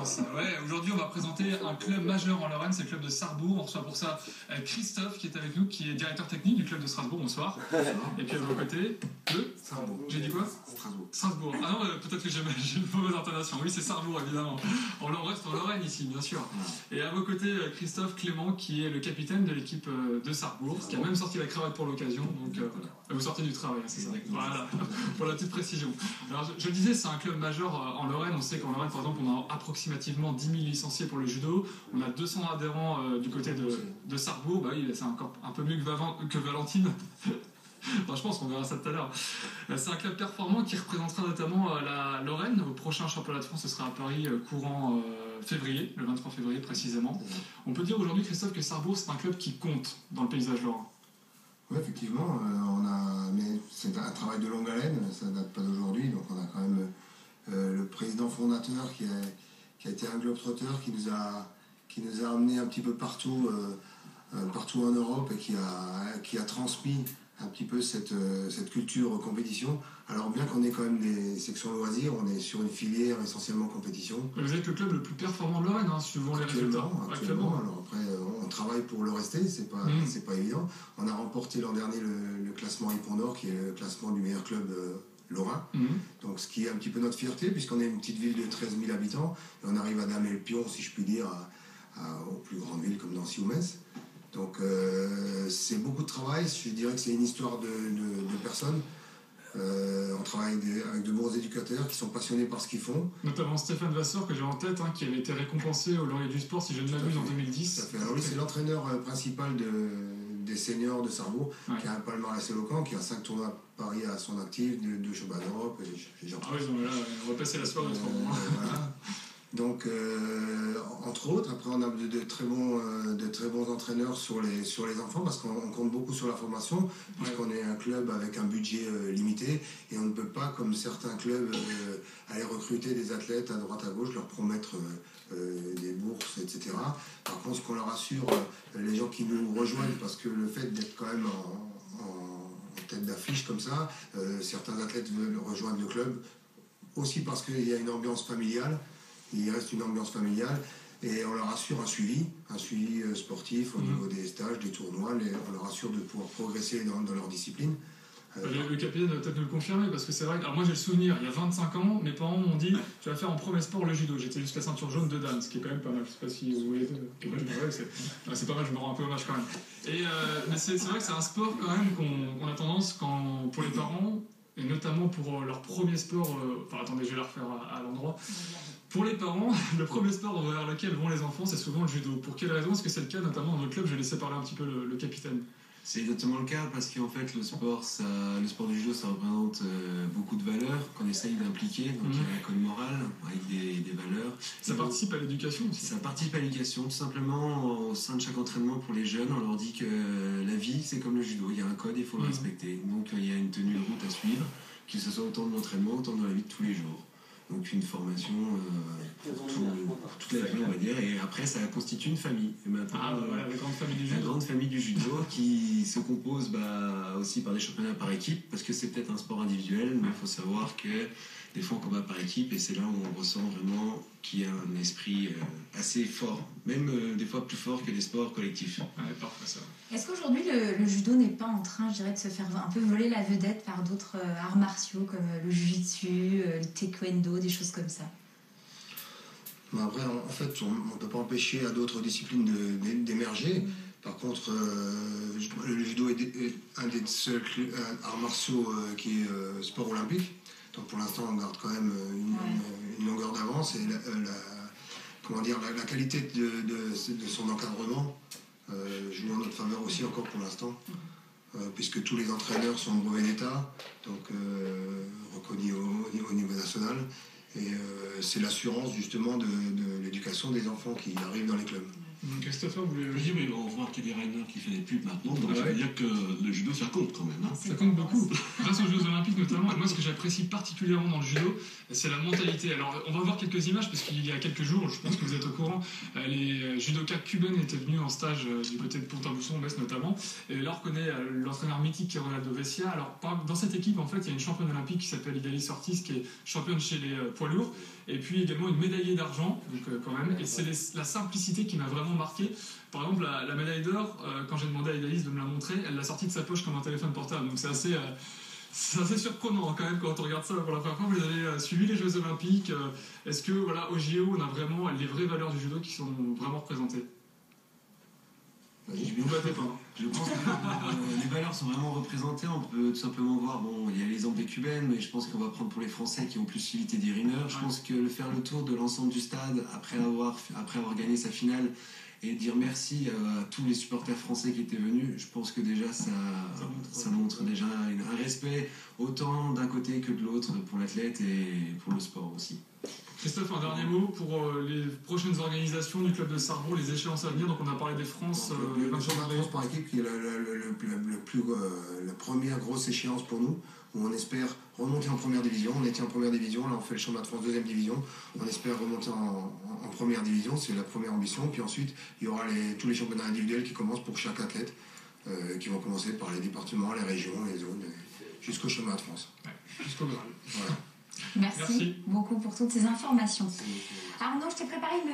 chance. Ouais, aujourd'hui, on va présenter un club majeur en Lorraine, c'est le club de Sarrebourg. On reçoit pour ça Christophe qui est avec nous, qui est directeur technique du club de Strasbourg. Bonsoir. Et puis à vos côtés, Strasbourg. J'ai dit quoi? Strasbourg. Ah non, peut-être que j'ai une mauvaise intonation. Oui, c'est Sarrebourg, évidemment. On reste en Lorraine ici, bien sûr. Et à vos côtés, Christophe Clément, qui est le capitaine de l'équipe de Sarrebourg, qui a même sorti la cravate pour l'occasion. Donc, vous sortez du travail, c'est ça. Voilà, pour la petite précision. Alors, je disais, c'est un club majeur en Lorraine. On sait qu'en Lorraine, par exemple, on a approximativement 10 000 licenciés pour le judo. On a 200 adhérents du côté de Sarrebourg. Bah oui, c'est encore un peu mieux que Valentine. Enfin, je pense qu'on verra ça tout à l'heure. C'est un club performant qui représentera notamment la Lorraine. Au prochain championnat de France, ce sera à Paris courant février, le 23 février précisément. On peut dire aujourd'hui, Christophe, que Sarrebourg, c'est un club qui compte dans le paysage lorrain. Oui, effectivement, mais c'est un travail de longue haleine, ça ne date pas d'aujourd'hui, donc on a quand même le président fondateur qui a été un globe-trotteur qui nous a amené un petit peu partout en Europe et qui a transmis un petit peu cette culture compétition. Alors bien qu'on ait quand même des sections loisirs, on est sur une filière essentiellement compétition. Vous êtes le club le plus performant de Lorraine, suivant les résultats. Actuellement. Alors après, on travaille pour le rester, c'est pas évident. On a remporté l'an dernier le classement Hippon Nord, qui est le classement du meilleur club lorrain. Donc ce qui est un petit peu notre fierté, puisqu'on est une petite ville de 13 000 habitants, et on arrive à damer le pion, si je puis dire, aux plus grandes villes comme Nancy ou Metz. Donc c'est beaucoup de travail, je dirais que c'est une histoire de personnes. On travaille avec de bons éducateurs qui sont passionnés par ce qu'ils font. Notamment Stéphane Vasseur, que j'ai en tête, qui avait été récompensé au Lauréat du Sport, si je ne m'abuse, en 2010. Alors lui, c'est l'entraîneur principal des seniors de Sarrebourg, qui a un palmarès éloquent, qui a 5 tournois à Paris à son actif, 2 championnats d'Europe, et j'en passe. Ah oui, là, on va passer la soirée autrement. Voilà. Donc, entre autres, après on a de très bons entraîneurs sur les enfants, parce qu'on compte beaucoup sur la formation, puisqu'on est un club avec un budget limité, et on ne peut pas, comme certains clubs, aller recruter des athlètes à droite à gauche, leur promettre des bourses, etc. Par contre, ce qu'on leur assure, les gens qui nous rejoignent, parce que le fait d'être quand même en tête d'affiche comme ça, certains athlètes veulent rejoindre le club, aussi parce qu'il y a une ambiance familiale. Il reste une ambiance familiale et on leur assure un suivi sportif au niveau des stages, des tournois. On leur assure de pouvoir progresser dans leur discipline. Le capitaine va peut-être nous le confirmer, parce que c'est vrai. Alors moi j'ai le souvenir, il y a 25 ans, mes parents m'ont dit tu vas faire en premier sport le judo. J'étais jusqu'à ceinture jaune de Dan, ce qui est quand même pas mal. Je sais pas si vous voyez. C'est pas mal, je me rends un peu hommage quand même. Mais c'est vrai que c'est un sport quand même qu'on a tendance, pour les parents, et notamment pour leur premier sport. Attendez, je vais la refaire à l'endroit. Pour les parents, le premier sport vers lequel vont les enfants, c'est souvent le judo. Pour quelle raison est-ce que c'est le cas, notamment dans notre club? Je vais laisser parler un petit peu le capitaine. C'est exactement le cas, parce qu'en fait le sport du judo, ça représente beaucoup de valeurs qu'on essaye d'impliquer. Donc il y a un code moral avec des valeurs. Ça participe à l'éducation aussi. Ça participe à l'éducation, tout simplement au sein de chaque entraînement pour les jeunes. On leur dit que la vie c'est comme le judo, il y a un code, il faut le respecter. Donc il y a une tenue de route à suivre, que ce soit autant de l'entraînement, autant dans la vie de tous les jours. Donc une formation toute la vie, on va dire, et après ça constitue une famille. Et maintenant, la grande famille du judo. La grande famille du judo qui se compose aussi par des championnats par équipe, parce que c'est peut-être un sport individuel, mais il faut savoir que des fois on combat par équipe, et c'est là où on ressent vraiment qu'il y a un esprit assez fort, même des fois plus fort que des sports collectifs. Parfait ça. Est-ce qu'aujourd'hui le judo n'est pas en train, je dirais, de se faire un peu voler la vedette par d'autres arts martiaux comme le jiu-jitsu, le taekwondo, des choses comme ça? Après, en fait, on ne peut pas empêcher à d'autres disciplines d'émerger. Par contre, le judo est un des seuls arts martiaux qui est sport olympique. Donc pour l'instant, on garde quand même une longueur d'avance, et la qualité de son encadrement joue en notre faveur aussi encore pour l'instant, puisque tous les entraîneurs sont de brevet d'État, donc reconnus au niveau national, et c'est l'assurance justement de l'éducation des enfants qui arrivent dans les clubs. Christopher, vous voulez... Je dis, mais on voit qu'il y a des Rainer qui fait des pubs maintenant, donc ça veut dire que le judo, ça compte quand même. Hein. Ça compte beaucoup. Grâce aux Jeux Olympiques notamment, et moi ce que j'apprécie particulièrement dans le judo, c'est la mentalité. Alors on va voir quelques images parce qu'il y a quelques jours, je pense que vous êtes au courant, les judokas cubaines étaient venus en stage du côté de Pont-à-Mousson, Metz notamment, et là on reconnaît l'entraîneur mythique qui est Ronaldo Vessia. Alors dans cette équipe en fait il y a une championne olympique qui s'appelle Idalis Ortiz qui est championne chez les poids lourds, et puis également une médaillée d'argent, donc quand même, et c'est la simplicité qui m'a vraiment marqué. Par exemple, la médaille d'or, quand j'ai demandé à Idalis de me la montrer, elle l'a sortie de sa poche comme un téléphone portable. Donc c'est assez surprenant quand même quand on regarde ça pour la première fois. Vous avez suivi les Jeux Olympiques. Est-ce que voilà, au JO, on a vraiment les vraies valeurs du judo qui sont vraiment représentées? Je pense que les valeurs sont vraiment représentées. On peut tout simplement voir, bon, il y a l'exemple des Cubaines, mais je pense qu'on va prendre pour les Français qui ont plus suivi Teddy Riner. Je pense que faire le tour de l'ensemble du stade après avoir gagné sa finale et dire merci à tous les supporters français qui étaient venus, je pense que déjà ça montre déjà un respect autant d'un côté que de l'autre pour l'athlète et pour le sport aussi. Christophe, un dernier mot pour les prochaines organisations du club de Sarrebourg, les échéances à venir. Donc on a parlé des France. Le championnat de France par équipe qui est la première grosse échéance pour nous, où on espère remonter en première division. On était en première division, là on fait le championnat de France deuxième division. On espère remonter en première division, c'est la première ambition. Puis ensuite, il y aura tous les championnats individuels qui commencent pour chaque athlète, qui vont commencer par les départements, les régions, les zones, jusqu'au championnat de France. Ouais, jusqu'au Graal. Voilà. Merci beaucoup pour toutes ces informations. Arnaud, je t'ai préparé une